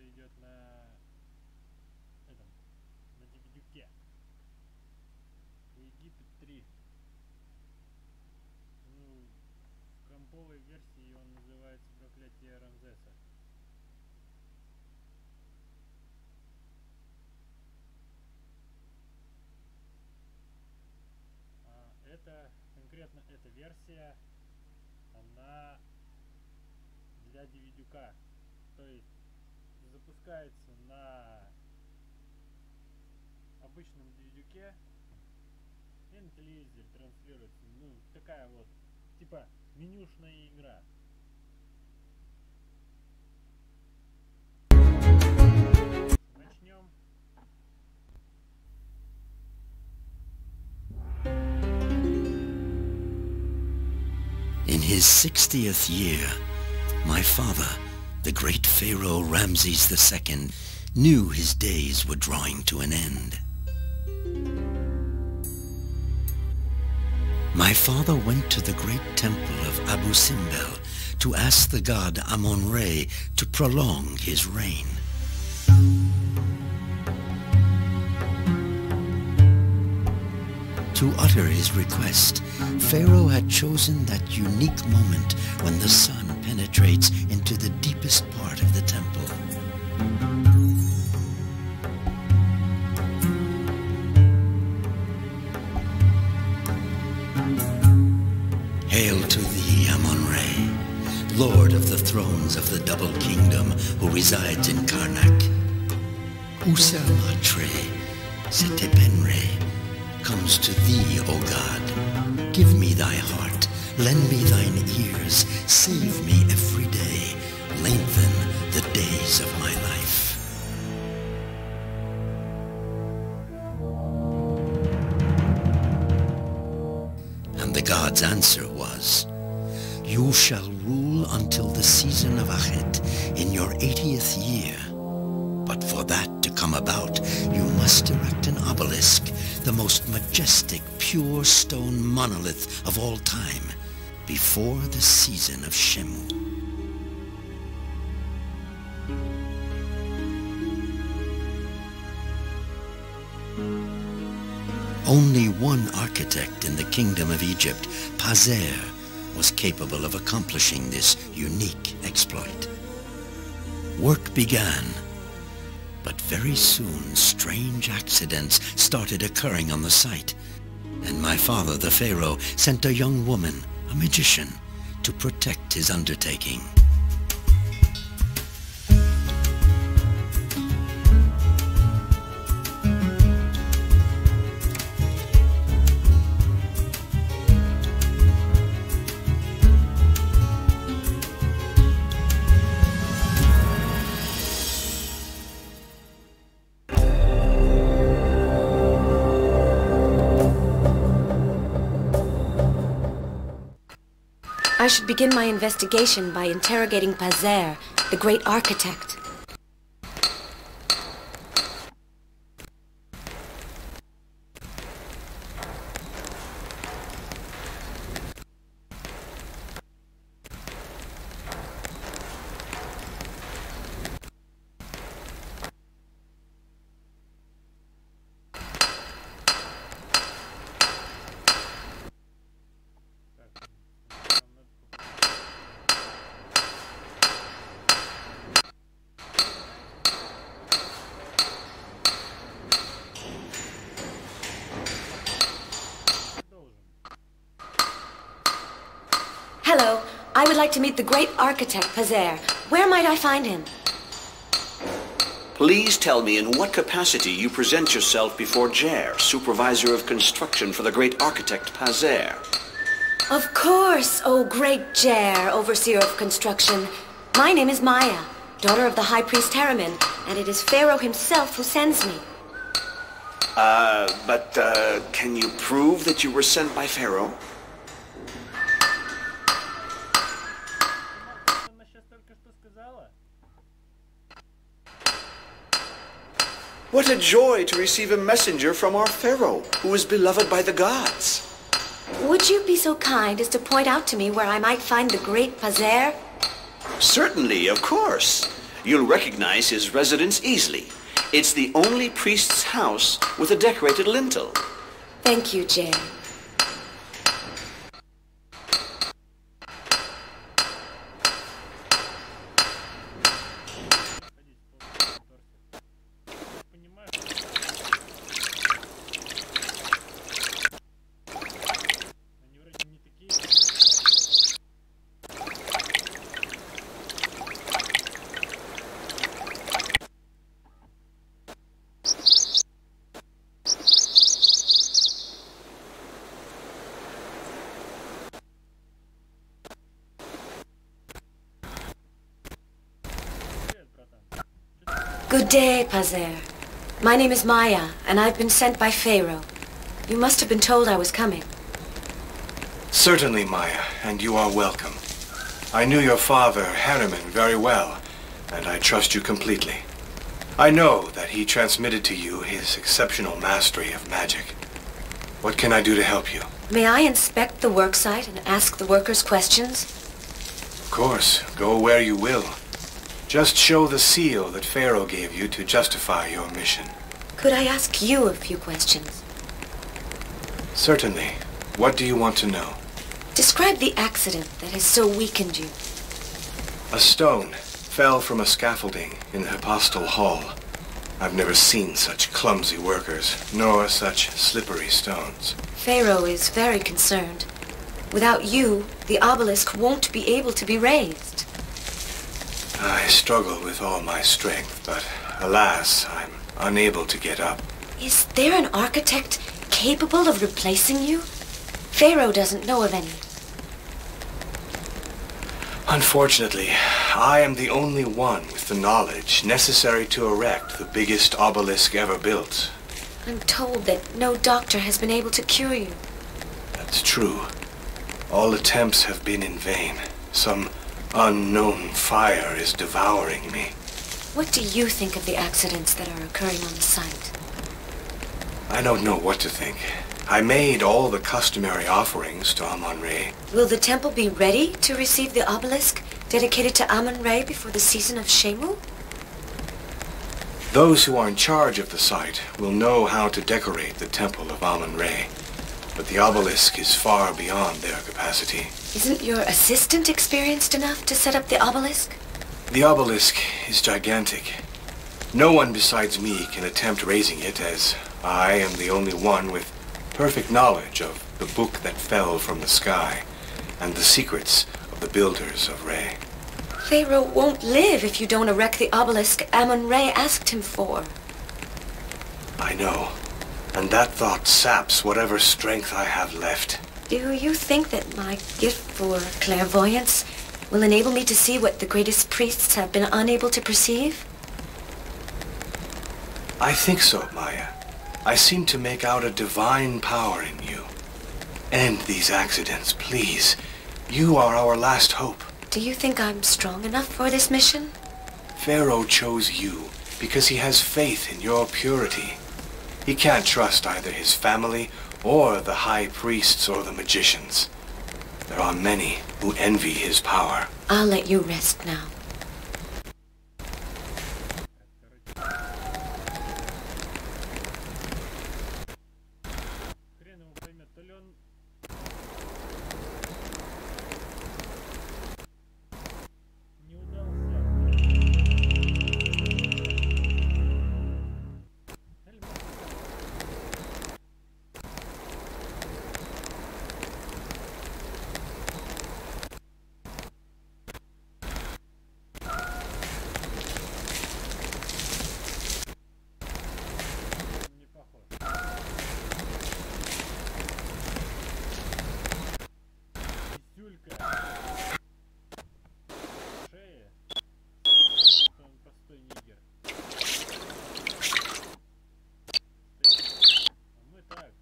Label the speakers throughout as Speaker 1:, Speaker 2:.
Speaker 1: это идет на этом, на DVD-ке. Египет 3. Ну, в комповой версии он называется «Проклятие Рамзеса». Это, конкретно эта версия, она для DVD-ка. То есть запускается на обычном DVD-ке и на телевизоре транслируется. Ну, такая вот, типа, менюшная игра. Начнем.
Speaker 2: In his 60th year, my father, the great Pharaoh Ramses II, knew his days were drawing to an end. My father went to the great temple of Abu Simbel to ask the god Amun-Re to prolong his reign. To utter his request, Pharaoh had chosen that unique moment when the sun penetrates into the deepest part of the temple. Hail to thee, Amun-Re, Lord of the thrones of the double kingdom who resides in Karnak. User-Matre, Setepenre, comes to thee, O God. Give me thy heart, lend me thine ears, save me every day, lengthen the days of my life. And the god's answer was, you shall rule until the season of Achet in your 80th year. But for that to come about, you must erect an obelisk, the most majestic, pure stone monolith of all time, before the season of Shemu. Only one architect in the kingdom of Egypt, Pazer, was capable of accomplishing this unique exploit. Work began. But very soon, strange accidents started occurring on the site, and my father, the Pharaoh, sent a young woman, a magician, to protect his undertaking.
Speaker 3: I should begin my investigation by interrogating Pazer, the great architect. Hello, I would like to meet the great architect, Pazer. Where might I find him?
Speaker 4: Please tell me in what capacity you present yourself before Jer, supervisor of construction for the great architect Pazer.
Speaker 3: Of course, oh great Jer, overseer of construction. My name is Maya, daughter of the high priest Haramin, and it is Pharaoh himself who sends me.
Speaker 4: But can you prove that you were sent by Pharaoh? What a joy to receive a messenger from our Pharaoh, who is beloved by the gods.
Speaker 3: Would you be so kind as to point out to me where I might find the great Pazer?
Speaker 4: Certainly, of course. You'll recognize his residence easily. It's the only priest's house with a decorated lintel.
Speaker 3: Thank you, Jane. Good day, Pazer. My name is Maya, and I've been sent by Pharaoh. You must have been told I was coming.
Speaker 5: Certainly, Maya, and you are welcome. I knew your father, Harriman, very well, and I trust you completely. I know that he transmitted to you his exceptional mastery of magic. What can I do to help you?
Speaker 3: May I inspect the worksite and ask the workers questions?
Speaker 5: Of course, go where you will. Just show the seal that Pharaoh gave you to justify your mission.
Speaker 3: Could I ask you a few questions?
Speaker 5: Certainly. What do you want to know?
Speaker 3: Describe the accident that has so weakened you.
Speaker 5: A stone fell from a scaffolding in the Hypostyle Hall. I've never seen such clumsy workers, nor such slippery stones.
Speaker 3: Pharaoh is very concerned. Without you, the obelisk won't be able to be raised.
Speaker 5: I struggle with all my strength, but alas, I'm unable to get up.
Speaker 3: Is there an architect capable of replacing you? Pharaoh doesn't know of any.
Speaker 5: Unfortunately, I am the only one with the knowledge necessary to erect the biggest obelisk ever built.
Speaker 3: I'm told that no doctor has been able to cure you.
Speaker 5: That's true. All attempts have been in vain. Some unknown fire is devouring me.
Speaker 3: What do you think of the accidents that are occurring on the site?
Speaker 5: I don't know what to think. I made all the customary offerings to Amun-Re.
Speaker 3: Will the temple be ready to receive the obelisk dedicated to Amun-Re before the season of Shemu?
Speaker 5: Those who are in charge of the site will know how to decorate the temple of Amun-Re, but the obelisk is far beyond their capacity.
Speaker 3: Isn't your assistant experienced enough to set up the obelisk?
Speaker 5: The obelisk is gigantic. No one besides me can attempt raising it, as I am the only one with perfect knowledge of the book that fell from the sky and the secrets of the builders of Re.
Speaker 3: Pharaoh won't live if you don't erect the obelisk Amun-Re asked him for.
Speaker 5: I know, and that thought saps whatever strength I have left.
Speaker 3: Do you think that my gift for clairvoyance will enable me to see what the greatest priests have been unable to perceive?
Speaker 5: I think so, Maya. I seem to make out a divine power in you. End these accidents, please. You are our last hope.
Speaker 3: Do you think I'm strong enough for this mission?
Speaker 5: Pharaoh chose you because he has faith in your purity. He can't trust either his family or the high priests or the magicians. There are many who envy his power.
Speaker 3: I'll let you rest now.
Speaker 1: Хрен его поймет, то ли он... Не удался. Не похож. Писюлька. Шея. Это он простой нигер. А мы так.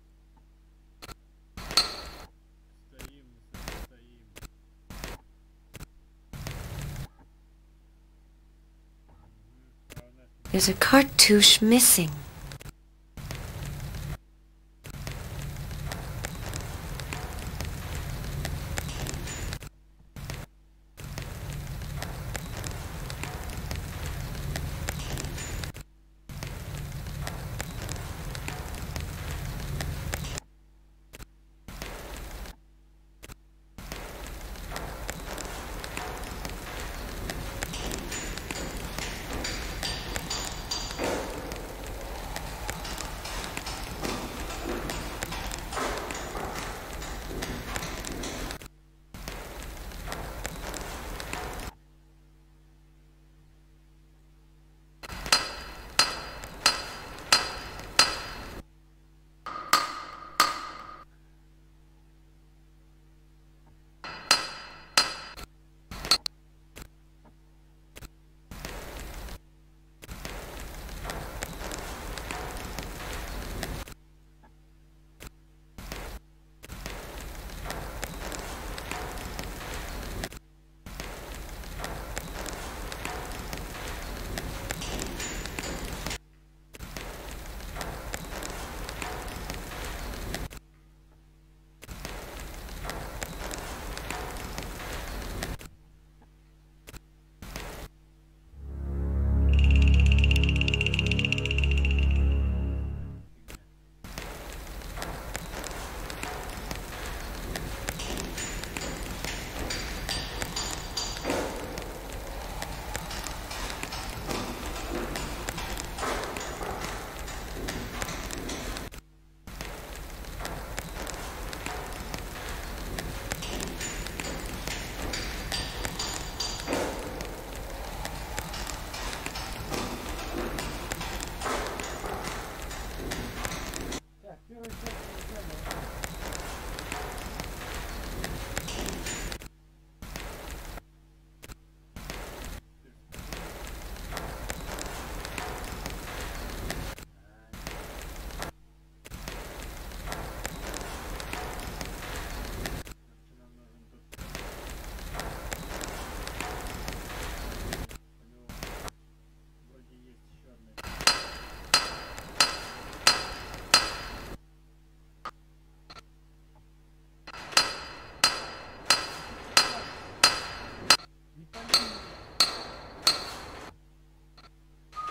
Speaker 1: Стоим, стоим. А у нас...
Speaker 3: There's a cartouche missing.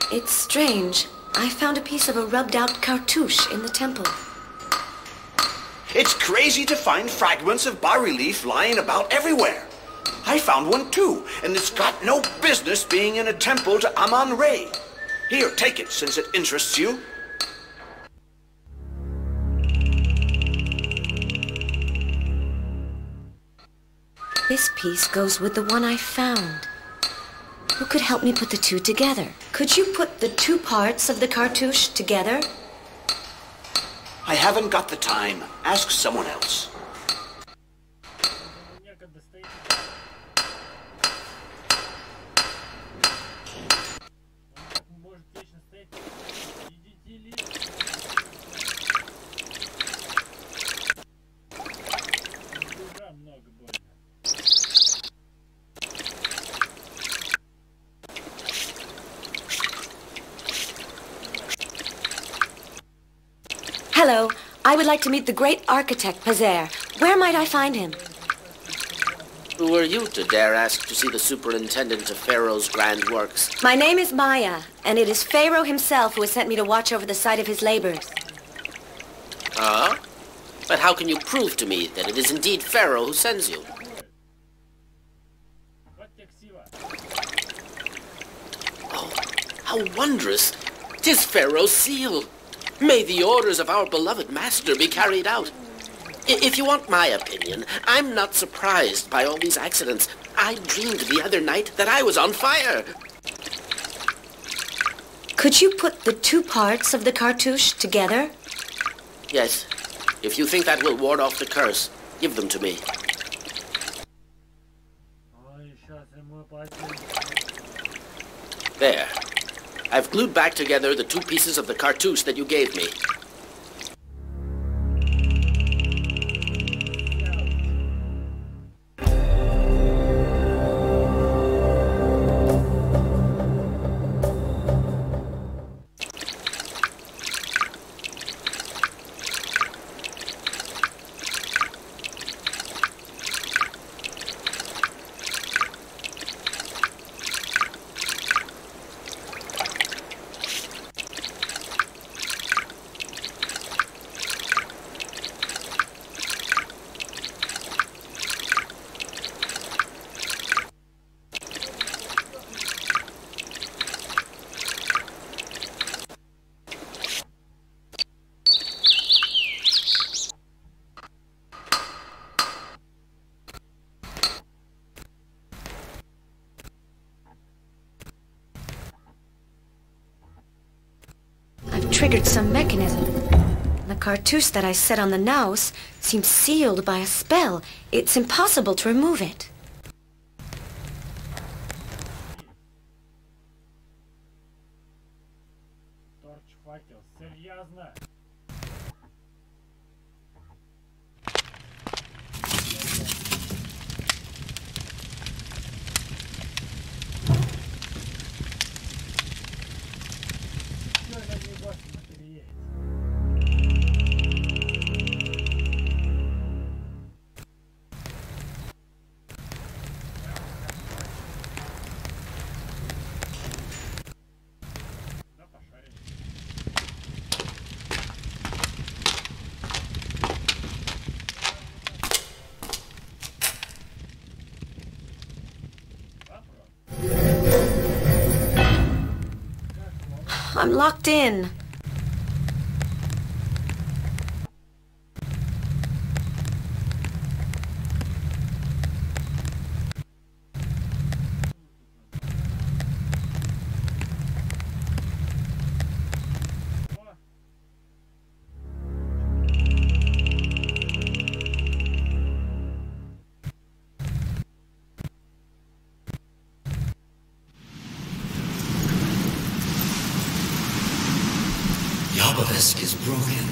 Speaker 3: It's strange. I found a piece of a rubbed-out cartouche in the temple.
Speaker 4: It's crazy to find fragments of bas-relief lying about everywhere. I found one too, and it's got no business being in a temple to Amun-Re. Here, take it, since it interests you.
Speaker 3: This piece goes with the one I found. Who could help me put the two together? Could you put the two parts of the cartouche together?
Speaker 4: I haven't got the time. Ask someone else.
Speaker 1: Некогда стоит. Он так может вечно стоять. Идите ли? Дура много больно.
Speaker 3: Hello. I would like to meet the great architect, Pazer. Where might I find him?
Speaker 6: Who are you to dare ask to see the superintendent of Pharaoh's grand works?
Speaker 3: My name is Maya, and it is Pharaoh himself who has sent me to watch over the site of his labors.
Speaker 6: Ah? But how can you prove to me that it is indeed Pharaoh who sends you?
Speaker 1: Вот те ксива.
Speaker 6: Oh, how wondrous! 'Tis Pharaoh's seal! May the orders of our beloved master be carried out. If you want my opinion, I'm not surprised by all these accidents. I dreamed the other night that I was on fire.
Speaker 3: Could you put the two parts of the cartouche together?
Speaker 6: Yes, if you think that will ward off the curse, give them to me.
Speaker 1: Ой, сейчас ему платить.
Speaker 6: There. I've glued back together the two pieces of the cartouche that you gave me.
Speaker 3: Triggered some mechanism. The cartouche that I set on the naus seems sealed by a spell. It's impossible to remove it.
Speaker 1: Торч, факел, серьезно? Чё я не босс материет? Да пошарим.
Speaker 3: I'm locked in.
Speaker 2: The obelisk is broken.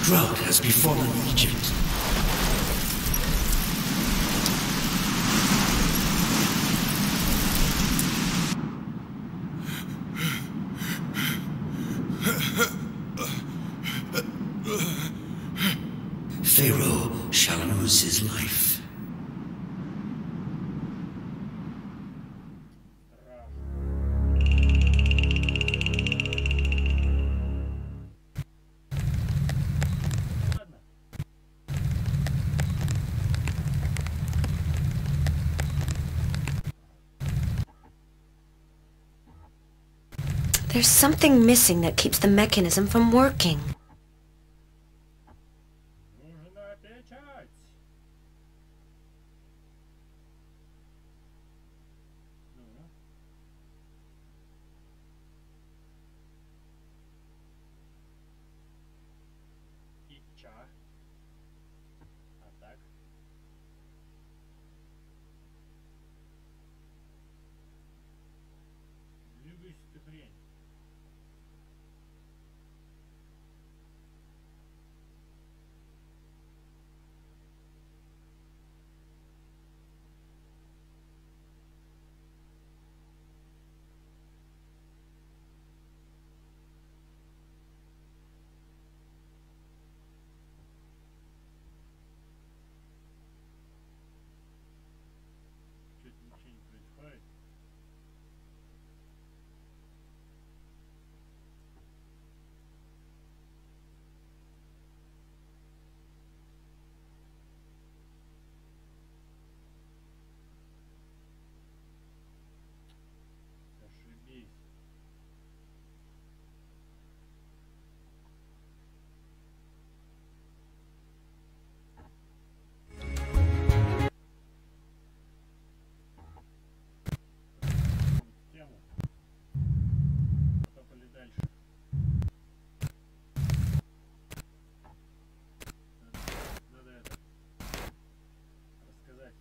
Speaker 2: Drought has befallen Egypt. Pharaoh shall lose his life.
Speaker 3: There's something missing that keeps the mechanism from working.
Speaker 1: Нужна печать. Ну. И ча. А так. Двигайся ты, хрень. Чё-то ничего не происходит. Зашибись. Тему. Потопали дальше. Надо это рассказать.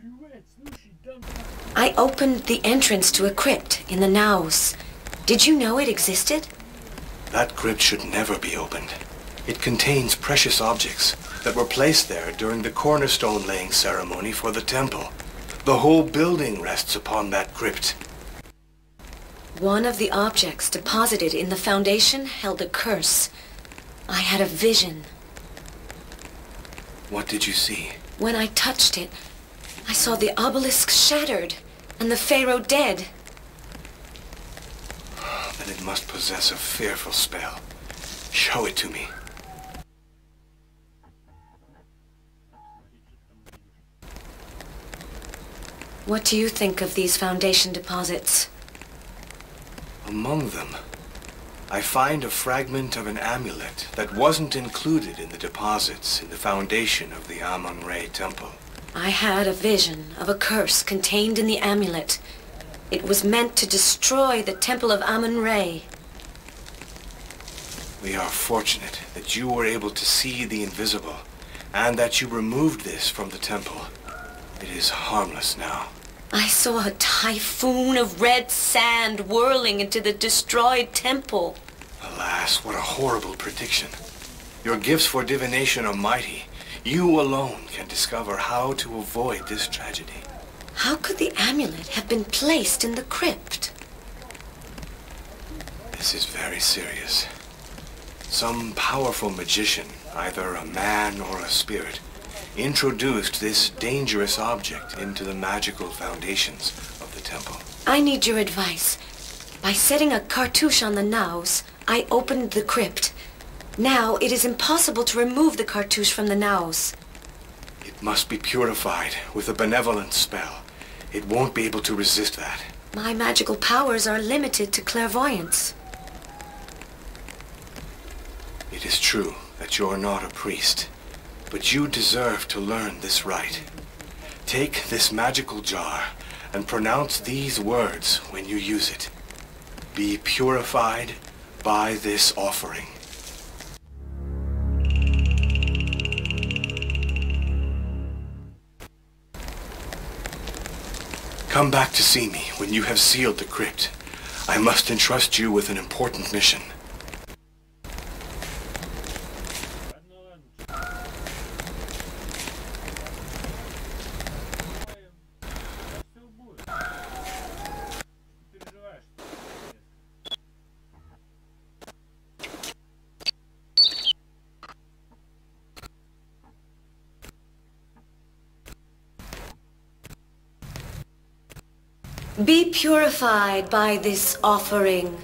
Speaker 1: Привет, слушай, там
Speaker 3: I opened the entrance to a crypt in the Naus. Did you know it existed?
Speaker 5: That crypt should never be opened. It contains precious objects that were placed there during the cornerstone laying ceremony for the temple. The whole building rests upon that crypt.
Speaker 3: One of the objects deposited in the foundation held a curse. I had a vision.
Speaker 5: What did you see?
Speaker 3: When I touched it, I saw the obelisk shattered and the pharaoh dead.
Speaker 5: Then it must possess a fearful spell. Show it to me.
Speaker 3: What do you think of these foundation deposits?
Speaker 5: Among them, I find a fragment of an amulet that wasn't included in the deposits in the foundation of the Amun-Re temple.
Speaker 3: I had a vision of a curse contained in the amulet. It was meant to destroy the temple of Amun-Re.
Speaker 5: We are fortunate that you were able to see the invisible, and that you removed this from the temple. It is harmless now.
Speaker 3: I saw a typhoon of red sand whirling into the destroyed temple.
Speaker 5: Alas, what a horrible prediction. Your gifts for divination are mighty. You alone can discover how to avoid this tragedy.
Speaker 3: How could the amulet have been placed in the crypt?
Speaker 5: This is very serious. Some powerful magician, either a man or a spirit, introduced this dangerous object into the magical foundations of the temple.
Speaker 3: I need your advice. By setting a cartouche on the Naus, I opened the crypt. Now it is impossible to remove the cartouche from the Naus.
Speaker 5: It must be purified with a benevolent spell. It won't be able to resist that.
Speaker 3: My magical powers are limited to clairvoyance.
Speaker 5: It is true that you're not a priest, but you deserve to learn this rite. Take this magical jar and pronounce these words when you use it. Be purified by this offering. Come back to see me when you have sealed the crypt. I must entrust you with an important mission.
Speaker 3: Be purified by this offering.